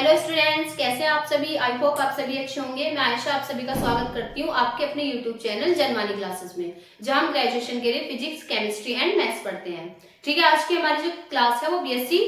Hello students, कैसे हैं आप सभी। आई होप आप सभी अच्छे होंगे। मैं आयशा आप सभी का स्वागत करती हूँ आपके अपने यूट्यूब चैनल जनवानी क्लासेस में, जहां हम ग्रेजुएशन के लिए फिजिक्स, केमिस्ट्री एंड मैथ्स पढ़ते हैं। ठीक है, आज की हमारी जो क्लास है वो बीएससी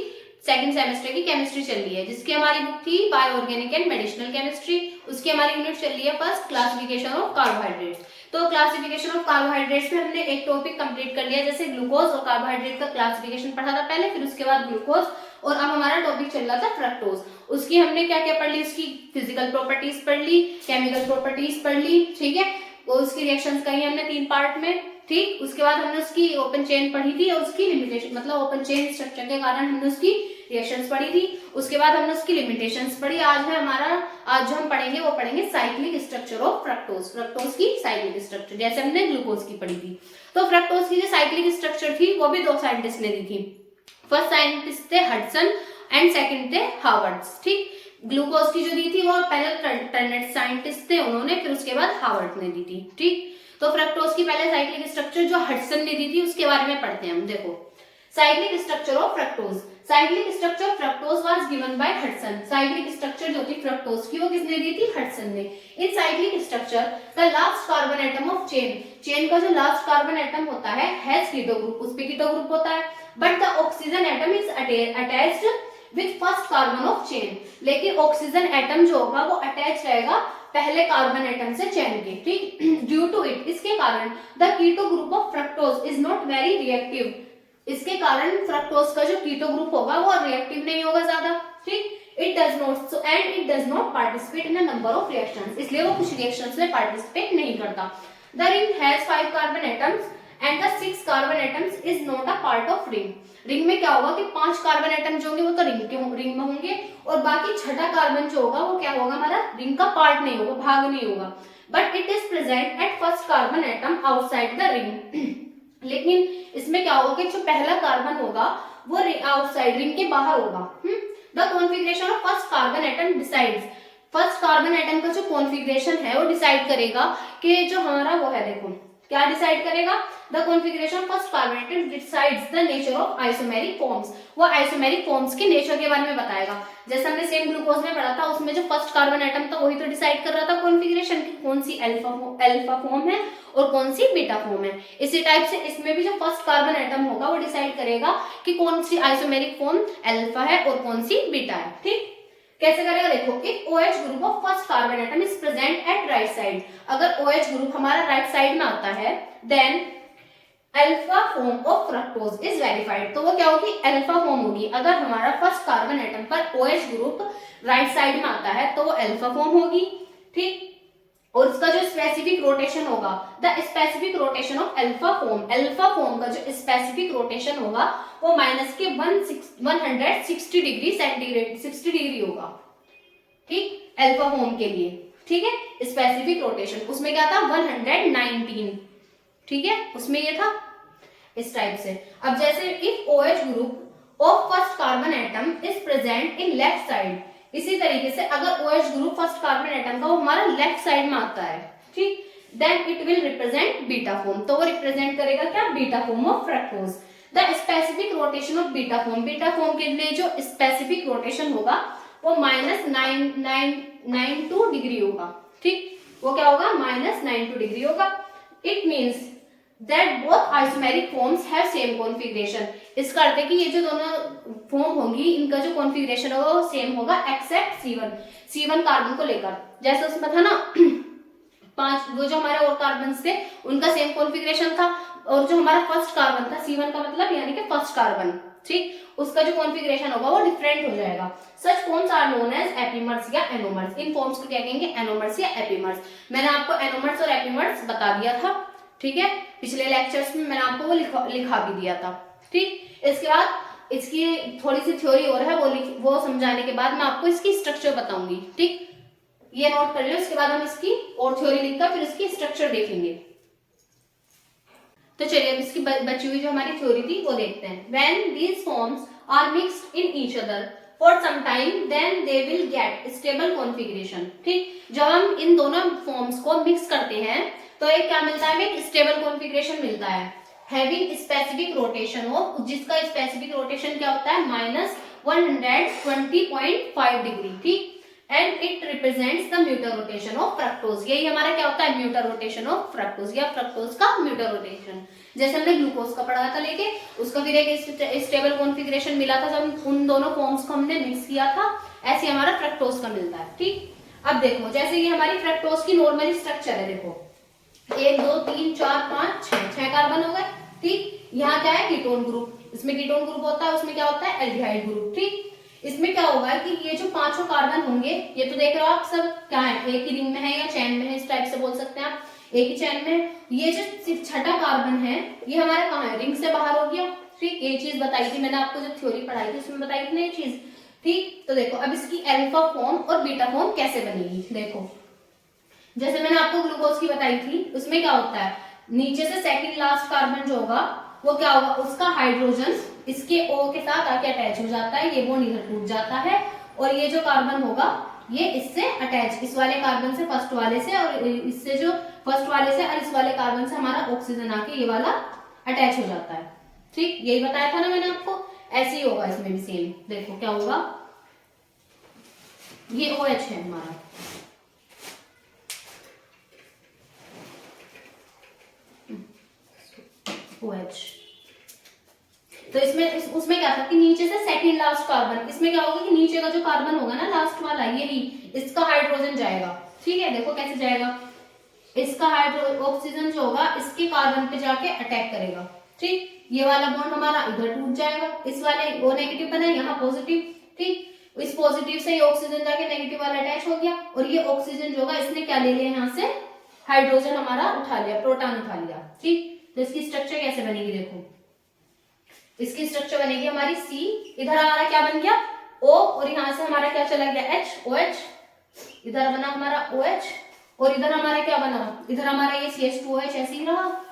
सेकंड सेमेस्टर की केमिस्ट्री चल रही है, जिसकी हमारी बुक थी bio organic and medicinal chemistry. उसकी हमारी यूनिट चल रही है फर्स्ट, क्लासिफिकेशन ऑफ कार्बोहाइड्रेट्स। तो क्लासिफिकेशन ऑफ कार्बोहाइड्रेट्स में हमने एक टॉपिक कंप्लीट कर लिया, जैसे ग्लूकोज और कार्बोहाइड्रेट का क्लासिफिकेशन पढ़ा था पहले, फिर उसके बाद ग्लूकोज, और अब हमारा टॉपिक चल रहा था फ्रक्टोज। उसकी हमने क्या क्या पढ़ ली, उसकी फिजिकल प्रॉपर्टीज पढ़ ली, केमिकल प्रॉपर्टीज पढ़ ली। ठीक है, और उसकी रिएक्शंस कही हमने 3 पार्ट में। ठीक, उसके बाद हमने उसकी ओपन चेन पढ़ी थी और उसकी लिमिटेशन, मतलब ओपन चेन स्ट्रक्चर के कारण हमने उसकी रिएक्शंस पढ़ी थी। उसके बाद हमने उसकी लिमिटेशंस पढ़ी। आज जो हम पढ़ेंगे वो पढ़ेंगे cyclic structure of fructose. Fructose की साइक्लिक स्ट्रक्चर जैसे हमने ग्लूकोज की पढ़ी थी। तो फ्रक्टोज की जो साइक्लिक स्ट्रक्चर थी वो भी 2 साइंटिस्ट ने दी थी। फर्स्ट साइंटिस्ट थे हडसन एंड सेकंड थे हावर्ड्स। ठीक, ग्लूकोज की जो दी थी वो पहले टर्नेट साइंटिस्ट थे उन्होंने, फिर उसके बाद हावर्ड ने दी थी। ठीक, तो फ्रक्टोज की पहले साइक्लिक स्ट्रक्चर जो हडसन ने दी थी उसके बारे में पढ़ते हैं हम। देखो, cyclic structure of fructose. Cyclic structure fructose was given by Hudson. Cyclic structure जो थी फ्रक्टोज की वो किसने दी थी, हडसन ने। इन cyclic structure the last carbon atom of chain का जो लास्ट कार्बन एटम होता है हैज कीटो ग्रुप, उस पे कीटो ग्रुप होता है, but the oxygen atom is attached with first carbon of chain. लेकिन ऑक्सीजन एटम जो होगा वो अटैच रहेगा पहले कार्बन एटम से चेन के। ठीक, ड्यू टू इट, इसके कारण the keto group of fructose is not very reactive. इसके कारण फ्रक्टोज का जो कीटो ग्रुप होगा वो रिएक्टिव नहीं होगा ज्यादा। ठीक, it does not participate in a number of reactions, इसलिए वो कुछ रिएक्शंस में पार्टिसिपेट नहीं करता। The ring has 5 carbon atoms and the 6 carbon atoms is not a part of ring. Ring में क्या होगा कि 5 कार्बन एटम जो होंगे वो तो रिंग में होंगे, और बाकी छठा कार्बन जो होगा वो क्या होगा, हमारा रिंग का पार्ट नहीं होगा, भाग नहीं होगा। But it is present at first carbon atom outside the ring. लेकिन इसमें क्या होगा कि जो पहला कार्बन होगा वो आउटसाइड रिंग के बाहर होगा। The configuration of first carbon atom decides. First carbon atom का जो कॉन्फ़िगरेशन है वो डिसाइड करेगा कि जो हमारा वो है, देखो क्या डिसाइड करेगा, the configuration of first carbon atom decides the nature of isomeric forms. वो आइसोमेरिक फॉर्म्स के नेचर के बारे में बताएगा। जैसे हमने सेम ग्लूकोज में पढ़ा था, उसमें जो फर्स्ट कार्बन एटम था वही तो डिसाइड कर रहा था कॉन्फ़िगरेशन की, कौन सी अल्फा फॉर्म है और कौन सी बीटा फॉर्म है। इसी टाइप से इसमें भी जो फर्स्ट कार्बन एटम होगा वो डिसाइड करेगा कि कौन सी आइसोमेरिक फॉर्म अल्फा है और कौन सी बीटा है। ठीक, कैसे करेगा, देखो, if OH group of first carbon atom is present at right side, अगर OH ग्रुप हमारा राइट साइड में आता है, then alpha form of fructose is verified. तो वो क्या होगी, अल्फा फॉर्म होगी। अगर हमारा फर्स्ट कार्बन एटम पर OH ग्रुप राइट साइड में आता है तो वो अल्फा फॉर्म होगी। ठीक, और उसका जो स्पेसिफिक रोटेशन होगा, the specific rotation of alpha form का जो स्पेसिफिक रोटेशन होगा वो माइनस के 160 डिग्री सेंटीग्रेड 60 डिग्री होगा। ठीक, अल्फा फॉर्म के लिए। ठीक है, स्पेसिफिक रोटेशन उसमें क्या था, 119। ठीक है, उसमें ये था इस टाइप से। अब जैसे if OH group of first carbon atom is present in left side, इसी तरीके से अगर OH group first carbon atom का वो हमारा लेफ्ट साइड में आता है, ठीक, then it will represent beta form. तो वो रिप्रेजेंट करेगा क्या, beta form of fructose. The specific rotation of beta form के लिए जो स्पेसिफिक रोटेशन होगा वो -992 डिग्री होगा। ठीक, वो क्या होगा, -92 डिग्री होगा। It means that both isomeric forms have same configuration। इसका अर्थ है कि ये जो दोनों फॉर्म होंगी इनका जो कॉन्फ़िगरेशन होगा वो सेम होगा एक्सेप्ट C1 कार्बन को लेकर। जैसे उसमें था ना 5, वो जो हमारे और कार्बन थे उनका सेम कॉन्फ़िगरेशन था, और जो हमारा फर्स्ट कार्बन था C1 का मतलब यानी कि फर्स्ट कार्बन, ठीक, उसका जो कॉन्फ़िगरेशन होगा वो डिफरेंट हो जाएगा। Such forms are known as epimers या एनोमर्स। इन फॉर्म्स को क्या कहेंगे, एनोमर्स या एपीमर्स। मैंने आपको एनोमर्स और एपीमर्स बता दिया था। ठीक है, पिछले लेक्चर्स में मैंने आपको वो लिखा भी दिया था। ठीक, इसके बाद इसकी थोड़ी सी थ्योरी और है, वो समझाने के बाद मैं आपको इसकी स्ट्रक्चर बताऊंगी। ठीक, ये नोट कर लो, इसके बाद हम इसकी और थ्योरी लिखकर फिर इसकी स्ट्रक्चर देखेंगे। तो चलिए अब इसकी बची हुई जो हमारी थ्योरी थी वो देखते हैं। When these forms are mixed in each other for some time then they will get stable configuration. ठीक, जब हम इन दोनों फॉर्म्स को मिक्स करते हैं तो एक क्या मिलता है, हमें एक स्टेबल कॉन्फ़िगरेशन मिलता है, हैविंग स्पेसिफिक रोटेशन ऑफ, जिसका स्पेसिफिक रोटेशन क्या होता है, 120.5 डिग्री, ठीक। And it represents the mutarotation of fructose. यही हमारा क्या होता है, म्यूटर रोटेशन ऑफ फ्रक्टोज या फ्रक्टोज का म्यूटर रोटेशन। जैसे हमने ग्लूकोज का पढ़ा था लेके, उसका फिर एक स्टेबल कॉन्फ़िगरेशन मिला था जब उन दोनों फॉर्म्स को हमने मिक्स किया था, ऐसे हमारा फ्रक्टोज का मिलता है, ठीक। अब देखो, जैसे ये हमारी फ्रक्टोज की नॉर्मली स्ट्रक्चर है, देखो 1 2 3 4 5 6 कार्बन हो गए, ठीक। यहाँ क्या है, कीटोन ग्रुप, इसमें कीटोन ग्रुप होता है, उसमें क्या होता है, एल्डिहाइड ग्रुप, ठीक। इसमें क्या होगा कि ये जो पांचों कार्बन होंगे, ये तो देख रहे हो आप सब क्या है, एक ही रिंग में है या चैन में है, इस टाइप से बोल सकते हैं आप, एक ही चैन में। ये जो सिर्फ छठा कार्बन है, ये हमारा कहाँ है, रिंग से बाहर हो गया, ठीक। ये चीज बताई थी मैंने आपको जब थ्योरी पढ़ाई थी, उसमें बताई थी ना ये चीज, ठीक। तो देखो अब इसकी अल्फा फॉर्म और बीटा फॉर्म कैसे बनेगी, देखो जैसे मैंने आपको ग्लूकोज की बताई थी, उसमें क्या होता है, नीचे से सेकंड लास्ट कार्बन जो होगा वो क्या होगा, उसका हाइड्रोजन इसके O के साथ आके अटैच हो जाता है, ये बॉन्ड इधर टूट जाता है, और ये जो कार्बन होगा ये इससे अटैच, इस वाले कार्बन से फर्स्ट वाले से, और इससे जो फर्स्ट वाले से और इस वाले कार्बन से हमारा ऑक्सीजन आके ये वाला अटैच हो जाता है, ठीक। यही बताया था ना मैंने आपको, ऐसे ही होगा इसमें भी सेम। देखो क्या होगा, ये OH है हमारा, OH। तो इसमें उसमें क्या था कि नीचे से सेकंड लास्ट कार्बन, इसमें क्या होगा कि नीचे का जो कार्बन होगा ना लास्ट वाला, यही इसका हाइड्रोजन जाएगा, ठीक है। देखो कैसे जाएगा, इसका ऑक्सीजन जो होगा इसके कार्बन पे जाके अटैक करेगा, ठीक। ये वाला बॉन्ड हमारा इधर टूट जाएगा, इस वाले O नेगेटिव बना, यहाँ पॉजिटिव, ठीक। इस पॉजिटिव से ये ऑक्सीजन जाके नेगेटिव वाला अटैच हो गया, और ये ऑक्सीजन जो होगा इसने क्या ले लिया, यहाँ से हाइड्रोजन हमारा उठा लिया, प्रोटॉन उठा लिया, ठीक। तो इसकी स्ट्रक्चर कैसे बनेगी, देखो इसकी स्ट्रक्चर बनेगी हमारी C, इधर हमारा क्या बन गया O, और यहाँ से हमारा क्या चला गया H, OH, इधर बना हमारा OH, और इधर हमारा क्या बना, इधर हमारा ये CH2OH ऐसे ही रहा,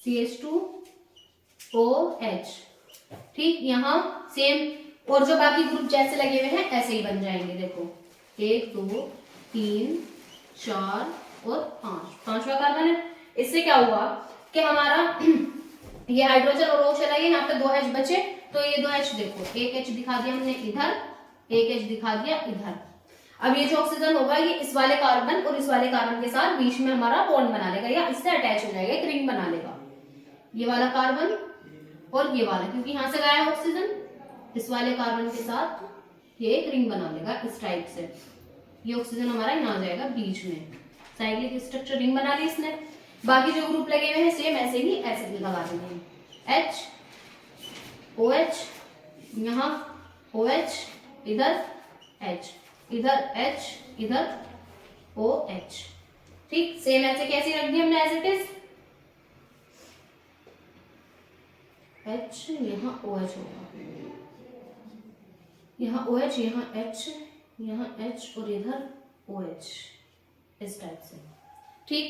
CH2OH, ठीक। यहाँ सेम, और जो बाकी ग्रुप जैसे लगे हुए हैं ऐसे ही बन जाएंगे, देखो 1 2 3 4 और 5, पांचवा कार्बन है। इससे क्या हुआ कि हमारा ये हाइड्रोजन और O चला गया, यहाँ पे 2 H बचे, तो ये 2 H देखो, एक H दिखा दिया हमने इधर, एक H दिखा दिया इधर। अब ये जो ऑक्सीजन होगा ये इस वाले कार्बन और इस वाले कार्बन के साथ बीच में हमारा बॉन्ड बना लेगा, या इससे अटैच हो जाएगा, एक रिंग बना लेगा, ये वाला कार्बन और ये वाला, क्योंकि यहाँ से गया है ऑक्सीजन, इस वाले कार्बन के साथ ये एक रिंग बना लेगा इस टाइप से, ये ऑक्सीजन हमारा यहाँ आ जाएगा बीच में, साइक्लिक स्ट्रक्चर रिंग बना ली इसने। बाकी जो ग्रुप लगे हुए हैं सेम ऐसे ही ऐसे लगा देंगे, H OH, यहाँ OH, इधर H, इधर H, इधर OH, ठीक। सेम ऐसे कैसे रख दिया हमने, एज इट इज, H यहाँ OH होगा, यहाँ OH, यहाँ H, यहाँ H और इधर OH, इस टाइप से, ठीक।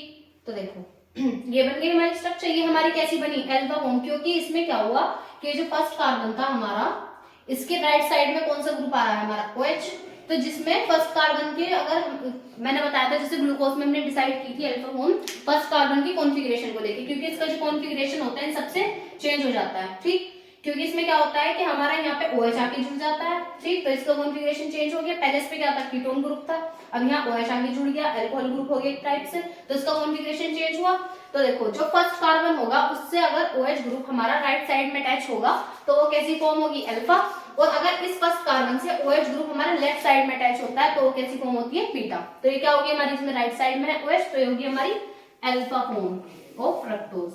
तो देखो ये बन गई हमारी स्ट्रक्चर। ये हमारी कैसी बनी, अल्फा फॉर्म, क्योंकि इसमें क्या हुआ कि जो फर्स्ट कार्बन था हमारा, इसके राइट साइड में कौन सा ग्रुप आ रहा है हमारा, OH। तो जिसमें फर्स्ट कार्बन के, अगर मैंने बताया था जैसे ग्लूकोज में हमने डिसाइड की थी अल्फा फॉर्म फर्स्ट कार्बन की कॉन्फ़िगरेशन को लेके, क्योंकि इसका जो कॉन्फ़िगरेशन होता है इन सबसे चेंज हो जाता है, ठीक। क्योंकि इसमें क्या होता है कि हमारा यहाँ पे OH आके जुड़ जाता है, ठीक। तो इसका कॉन्फ़िगरेशन चेंज हो गया, पहले इस पे क्या था, कीटोन ग्रुप था, अब यहाँ OH आके जुड़ गया, अल्कोहल ग्रुप हो गया एक टाइप से, तो इसका कॉन्फ़िगरेशन चेंज हुआ। तो देखो जो फर्स्ट कार्बन होगा उससे अगर OH ग्रुप हमारा राइट साइड में अटैच होगा तो वो कैसी फॉर्म होगी, अल्फा। और अगर इस फर्स्ट कार्बन से OH ग्रुप हमारा लेफ्ट साइड में अटैच होता है तो वो कैसी फॉर्म होती है, बीटा। तो ये क्या होगी हमारी, इसमें राइट साइड में है OH, तो ये होगी हमारी alpha form of fructose,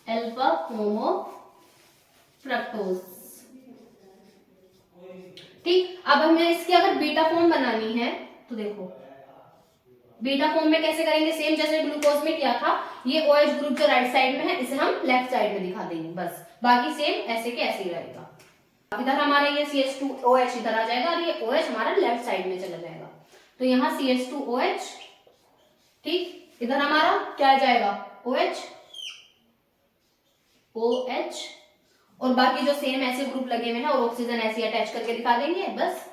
alpha form of fructose, ठीक। अब हमें इसकी अगर बीटा फॉर्म बनानी है तो देखो बीटा फॉर्म में कैसे करेंगे, सेम जैसे ग्लूकोज में किया था, ये OH ग्रुप जो राइट साइड में है इसे हम लेफ्ट साइड में दिखा देंगे, बस बाकी सेम ऐसे के ऐसे ही रहेगा। इधर हमारा ये CH2OH इधर आ जाएगा और ये OH हमारा लेफ्ट साइड में चला जाएगा, तो यहाँ CH2OH, ठीक। इधर हमारा क्या आ जाएगा, OH, OH, और बाकी जो सेम ऐसे ग्रुप लगे हुए हैं और ऑक्सीजन ऐसे अटैच करके दिखा देंगे, बस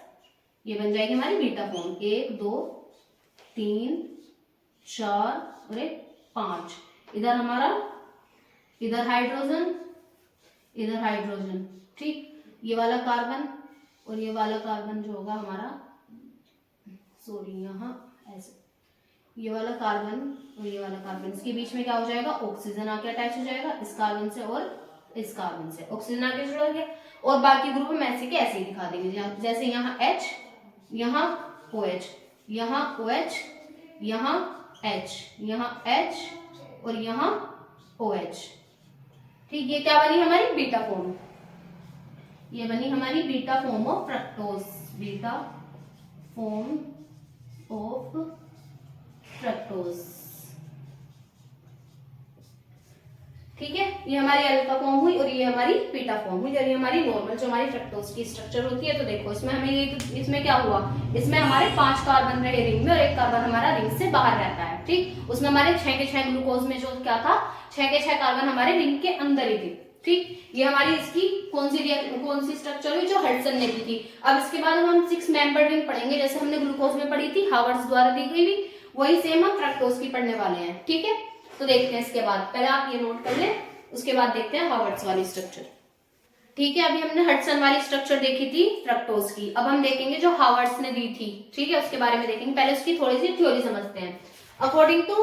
ये बन जाएगी हमारी बीटा फॉर्म। 1 2 3 4 और 5, इधर हमारा, इधर हाइड्रोजन, इधर हाइड्रोजन, ठीक। ये वाला कार्बन और ये वाला कार्बन जो होगा हमारा, सॉरी यहाँ ऐसे, ये वाला कार्बन और ये वाला कार्बन, इसके बीच में क्या हो जाएगा, ऑक्सीजन आके अटैच हो जाएगा इस कार्बन से और इस कार्बन से, ऑक्सीजन आके जुड़ गया। और बाकी ग्रुप हम ऐसे के ऐसे ही दिखा देंगे, जैसे यहाँ H, यहाँ OH, यहाँ OH, यहाँ H, यहाँ H और यहाँ OH। ठीक, ये क्या बनी हमारी बीटा फॉर्म, ये बनी हमारी beta form of fructose, beta form of fructose. ठीक है, ये हमारी अल्फा फॉर्म हुई और ये हमारी बीटा फॉर्म हुई, और ये हमारी नॉर्मल जो हमारी फ्रक्टोज की स्ट्रक्चर होती है। तो देखो इसमें हमें ये, इसमें क्या हुआ, इसमें हमारे 5 कार्बन रहे रिंग में और 1 कार्बन हमारा रिंग से बाहर रहता है। ठीक, उसमें हमारे 6 के 6 ग्लूकोज में जो क्या था, 6 के 6 कार्बन हमारे रिंग के अंदर ही थे। ठीक, ये हमारी इसकी कौन सी स्ट्रक्चर हुई, जो हडसन ने की थी। अब इसके बाद हम 6 मेंबर रिंग पढ़ेंगे, जैसे हमने ग्लूकोज में पढ़ी थी, हावर्ड्स द्वारा दी गई थी, वही सेम हम फ्रक्टोज की पढ़ने वाले हैं। ठीक है, तो देखते हैं इसके बाद, पहले आप ये नोट कर लें, उसके बाद देखते हैं हावर्ड्स वाली स्ट्रक्चर। ठीक है, अभी हमने हडसन वाली स्ट्रक्चर देखी थी फ्रक्टोज की, अब हम देखेंगे जो हावर्ड्स ने दी थी। ठीक है, उसके बारे में देखेंगे, पहले उसकी थोड़ी सी थ्योरी समझते हैं। अकॉर्डिंग टू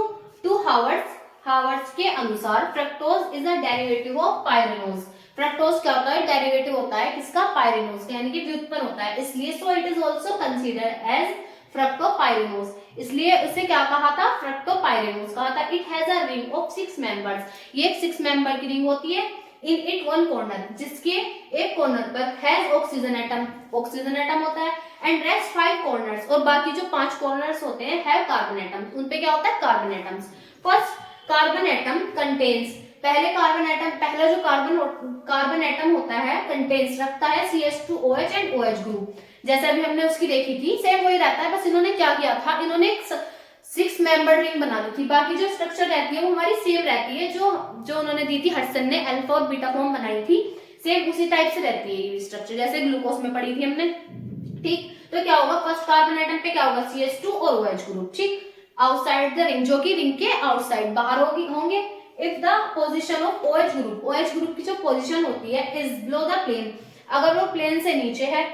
हावर्ड्स के अनुसार fructose is a derivative of pyranose. Fructose क्या होता है, डेरिवेटिव होता है किसका, पायरेनोज का, यानी कि व्युत्पन्न होता है, इसलिए so it is also considered as fructopyranose, इसलिए उसे क्या कहा था, फ्रक्टोपाइरेनोज कहा था। It has a ring of 6 members, ये एक 6 मेंबर की रिंग होती है। इन इट वन कॉर्नर, जिसके एक कॉर्नर पर has oxygen atom, oxygen atom होता है, एंड रेस्ट 5 कॉर्नर्स, और बाकी जो 5 कॉर्नर्स होते हैं हैव कार्बन एटम्स, उन पे क्या होता है, carbon atoms. First carbon atom contains, पहले कार्बन एटम, पहला जो कार्बन एटम होता है कंटेन्स, रखता है CH2OH एंड OH ग्रुप, जैसे अभी हमने उसकी देखी थी, सेम वही रहता है, बस इन्होंने क्या किया था, इन्होंने एक 6 मेंबर रिंग बना दी थी, बाकी जो स्ट्रक्चर रहती है वो हमारी सेम रहती है, जो उन्होंने दी थी, हडसन ने अल्फा और बीटा फॉर्म बनाई थी, सेम उसी टाइप से रहती है ये स्ट्रक्चर, जैसे ग्लूकोज में पढ़ी थी हमने। ठीक, तो क्या होगा, फर्स्ट कार्बन एटम पे क्या होगा, CH2 और OH ग्रुप। ठीक, आउटसाइड द रिंग, जो कि रिंग के आउटसाइड बाहर होंगे। If the position of OH group की जो पोजीशन होती है इज बिलो द प्लेन, अगर वो प्लेन से नीचे है,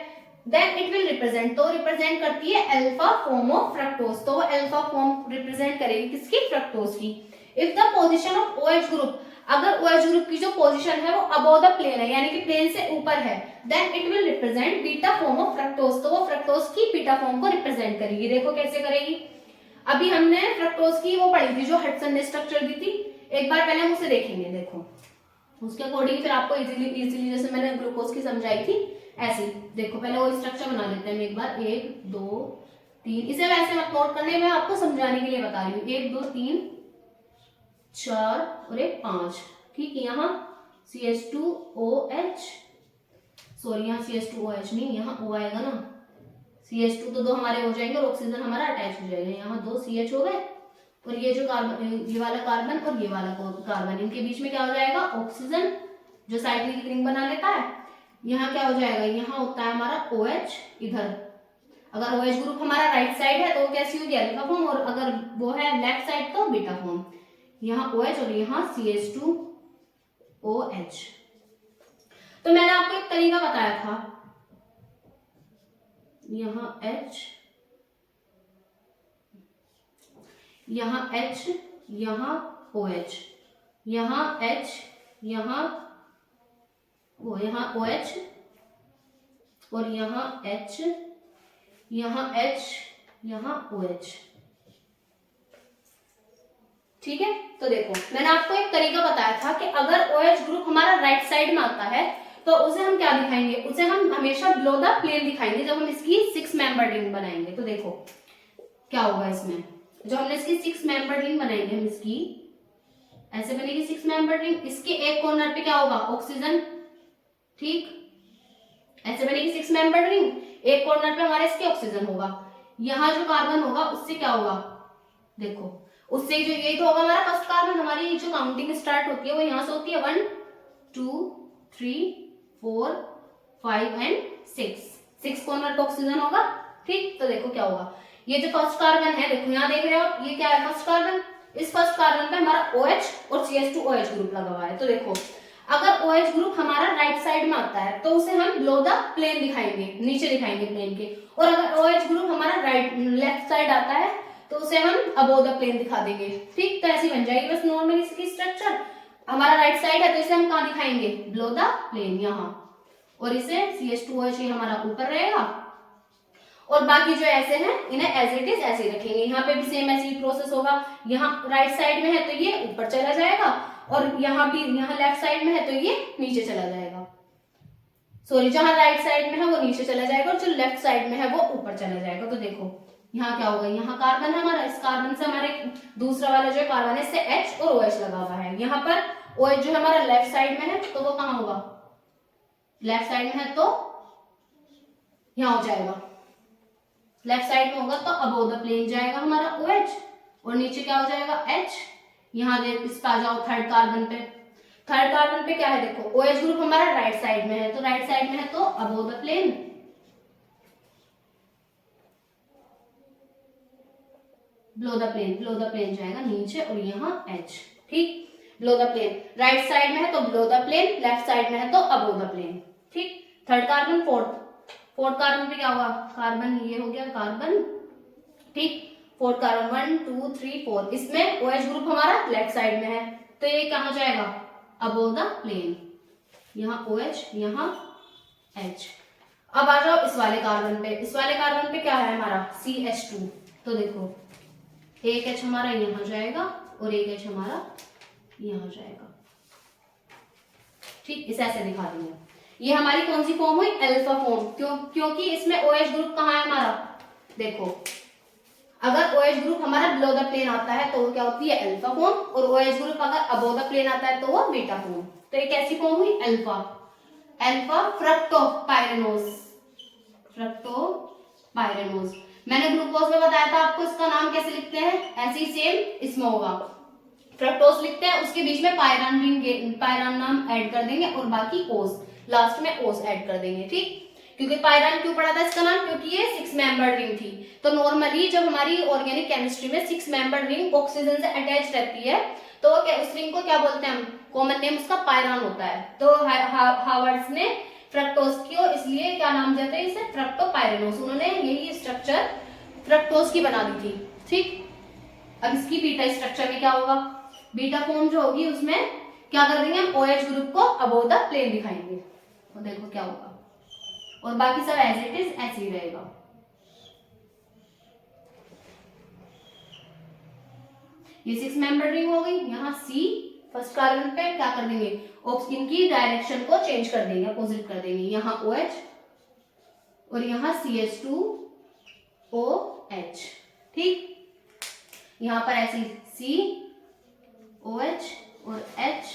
देन इट विल रिप्रेजेंट, तो रिप्रेजेंट करती है अल्फा फॉर्म ऑफ फ्रक्टोज, तो वो अल्फा फॉर्म रिप्रेजेंट करेगी किसकी, फ्रक्टोज की। If the position of OH group, अगर OH ग्रुप की जो पोजीशन है वो अबव द प्लेन है, यानी कि प्लेन से ऊपर है, then it will represent beta form of fructose, तो वो फ्रक्टोज की बीटा फॉर्म को रिप्रेजेंट करेगी। देखो कैसे करेगी, अभी हमने फ्रक्टोज की वो पढ़ी थी जो हडसन ने स्ट्रक्चर दी थी, एक बार पहले हम उसे देखेंगे। देखो उसके अकॉर्डिंग फिर आपको इजीली जैसे मैंने ग्लूकोज की समझाई थी ऐसे देखो, पहले वो स्ट्रक्चर बना लेते हैं एक बार, 1 2 3, इसे वैसे मत नोट करने, मैं आपको समझाने के लिए बता रही हूँ, 1 2 3 4 और 1 5। ठीक है, यहाँ CH2OH, सॉरी यहाँ CH2OH नहीं, यहाँ O आएगा ना, CH2 तो 2 हमारे हो जाएंगे और ऑक्सीजन हमारा अटैच हो जाएगा, यहाँ 2 CH हो गए, और ये जो कार्बन, ये वाला कार्बन और ये वाला कार्बन, इनके बीच में क्या हो जाएगा, ऑक्सीजन जो साइक्लिक रिंग बना लेता है। यहाँ क्या हो जाएगा, यहाँ होता है हमारा OH, इधर अगर OH ग्रुप हमारा राइट साइड है तो वो कैसी होगी, अल्फा फॉर्म, और अगर वो है लेफ्ट साइड तो बीटा फॉर्म। यहाँ OH और यहाँ CH2OH। तो मैंने आपको एक तरीका बताया था, यहाँ H, यहाँ H, यहाँ OH, यहाँ H, यहाँ OH, और यहाँ H, यहाँ H, यहाँ OH। ठीक है, तो देखो मैंने आपको एक तरीका बताया था कि अगर OH ग्रुप हमारा राइट साइड में आता है तो उसे हम क्या दिखाएंगे, उसे हम हमेशा बिलो द प्लेन दिखाएंगे जब हम इसकी 6 मेंबर रिंग बनाएंगे। तो देखो क्या होगा, इसमें जो हमने इसकी 6 मेंबर रिंग बनाएंगे, हम इसकी ऐसे बनेगी 6 मेंबर रिंग, इसके एक कॉर्नर पे क्या होगा, ऑक्सीजन। ठीक, ऐसे बनेगी 6 मेंबर रिंग, एक कॉर्नर पे हमारे इसके ऑक्सीजन होगा, यहाँ जो कार्बन होगा उससे क्या होगा, देखो उससे जो यही तो होगा हमारा फर्स्ट कार्बन, हमारी जो काउंटिंग स्टार्ट होती है वो यहाँ से होती है 1 2 3 4 5 एंड 6 कॉर्नर पे ऑक्सीजन होगा। ठीक, तो देखो क्या होगा, ये जो फर्स्ट कार्बन है, देखो यहाँ देख रहे हो, ये क्या है, फर्स्ट कार्बन, इस फर्स्ट कार्बन पे हमारा OH और CH2OH ग्रुप लगा हुआ है। तो देखो अगर OH ग्रुप हमारा राइट साइड में आता है तो उसे हम बिलो द प्लेन दिखाएंगे, नीचे दिखाएंगे प्लेन के। और अगर OH ग्रुप हमारा लेफ्ट साइड आता है तो उसे हम अबोव द प्लेन दिखा देंगे। ठीक, तो ऐसी बन जाएगी बस नॉर्मल इसकी स्ट्रक्चर। हमारा राइट साइड है तो इसे हम कहाँ दिखाएंगे, बिलो द प्लेन, यहाँ। और इसे CH2OH ये हमारा ऊपर रहेगा, और बाकी जो ऐसे हैं इन्हें एज इट इज ऐसे ही रखेंगे। यहाँ पे भी सेम ऐसी प्रोसेस होगा, यहाँ राइट साइड में है तो ये ऊपर चला जाएगा, और यहाँ भी यहाँ लेफ्ट साइड में है तो ये नीचे चला जाएगा। सॉरी, जहाँ राइट साइड में है वो नीचे चला जाएगा और जो लेफ्ट साइड में है वो ऊपर चला जाएगा। तो देखो यहाँ क्या होगा, यहाँ कार्बन है हमारा, इस कार्बन से हमारे दूसरा वाला जो कार्बन है इससे H और OH लगा हुआ है। यहाँ पर OH जो हमारा लेफ्ट साइड में है तो वो कहाँ होगा, लेफ्ट साइड में है तो यहाँ हो जाएगा, लेफ्ट साइड में होगा तो अबोव द प्लेन जाएगा हमारा OH, और नीचे क्या हो जाएगा H। यहाँ देख इस पे आ जाओ थर्ड कार्बन पे। थर्ड कार्बन पे क्या है, देखो OH ग्रुप हमारा राइट साइड में है, तो राइट साइड में है तो above the plane, below the plane जाएगा नीचे, और यहाँ H। ठीक, below the plane right side में है तो below the plane, left side में है तो अबोव द प्लेन। ठीक, थर्ड कार्बन फोर्थ कार्बन पे क्या होगा, कार्बन ये हो गया कार्बन। ठीक, फोर्थ कार्बन 1 2 3 4, इसमें OH ग्रुप हमारा लेफ्ट साइड में है तो ये कहाँ जाएगा, अबोव द प्लेन, यहाँ OH यहाँ H। अब आ जाओ इस वाले कार्बन पे। इस वाले कार्बन पे क्या है हमारा CH2, तो देखो एक H हमारा यहाँ जाएगा और एक H हमारा यहाँ जाएगा। ठीक, इसे ऐसे दिखा देंगे। ये हमारी कौन सी फॉर्म हुई, अल्फा फॉर्म। क्योंकि इसमें OH ग्रुप कहाँ है हमारा, देखो अगर OH ग्रुप हमारा बिलो द प्लेन आता है तो वो क्या होती है, अल्फा फॉर्म, और OH ग्रुप अगर अबोव द प्लेन आता है तो वो बीटा फॉर्म। तो ये कैसी फॉर्म हुई, अल्फा फ्रक्टोपाइरेनोज। मैंने ग्लूकोज में बताया था आपको इसका नाम कैसे लिखते हैं, ऐसे ही सेम इसमें होगा, फ्रक्टोज लिखते हैं उसके बीच में पायरान नाम ऐड कर देंगे और बाकी ओज, लास्ट में ओज ऐड कर देंगे। ठीक, क्योंकि पायरान क्यों पड़ा था इसका नाम, क्योंकि ये 6 मेंबर रिंग थी। तो नॉर्मली जब हमारी ऑर्गेनिक केमिस्ट्री में 6 मेंबर रिंग ऑक्सीजन से अटैच रहती है तो उस रिंग को क्या बोलते हैं हम, कॉमन नेम उसका पायरान होता है। तो हावर्ड्स ने फ्रक्टोज को इसलिए क्या नाम देते हैं इसे, फ्रक्टोपाइरेनोज। उन्होंने यही स्ट्रक्चर फ्रक्टोज की बना दी थी। ठीक, अब इसकी बीटा स्ट्रक्चर में क्या होगा, बीटा फॉर्म जो होगी उसमें क्या कर देंगे हम, OH ग्रुप को अबोव द प्लेन दिखाएंगे, तो देखो क्या होगा, और बाकी सब एज इट इज ऐसे ही रहेगा। ये 6 मेंबर रिंग हो गई। यहाँ C फर्स्ट कार्बन पे क्या कर देंगे, ऑक्सीजन की डायरेक्शन को चेंज कर देंगे, अपोजिट कर देंगे, यहाँ OH और यहाँ CH2OH। ठीक, यहाँ पर ऐसी C OH और H,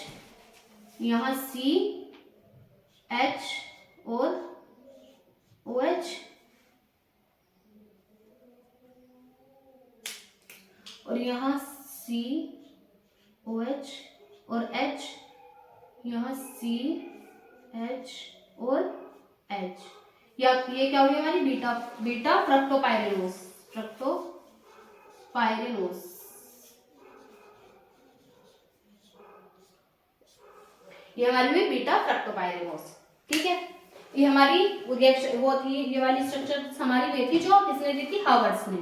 यहाँ C H और OH, और यहाँ C OH और H, यहाँ C H और H। ये क्या हुई हमारी बीटा फ्रक्टोपाइरेनोज। ये हमारी हुई बीटा फ्रक्टोपाइरेनोज। ठीक है, ये हमारी रिएक्शन वो थी, ये वाली स्ट्रक्चर हमारी हुई थी जो किसने दी थी, हावर्ड्स ने।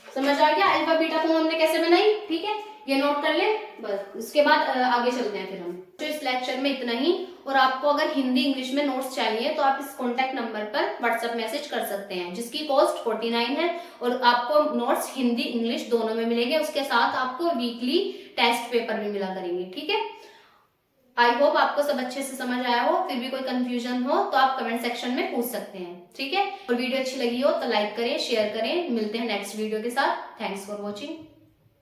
समझ आ गया अल्फा बीटा फॉर्म हमने कैसे बनाई। ठीक है, ये नोट कर ले बस, इसके बाद आगे चलते हैं फिर हम। तो इस लेक्चर में इतना ही, और आपको अगर हिंदी इंग्लिश में नोट्स चाहिए तो आप इस कॉन्टेक्ट नंबर पर व्हाट्सएप मैसेज कर सकते हैं, जिसकी कॉस्ट 49 है, और आपको नोट्स हिंदी इंग्लिश दोनों में मिलेंगे। उसके साथ आपको वीकली टेस्ट पेपर भी मिला करेंगे। ठीक है, आई होप आपको सब अच्छे से समझ आया हो। फिर भी कोई कंफ्यूजन हो तो आप कमेंट सेक्शन में पूछ सकते हैं। ठीक है, और वीडियो अच्छी लगी हो तो लाइक करें, शेयर करें। मिलते हैं नेक्स्ट वीडियो के साथ। Thanks for watching.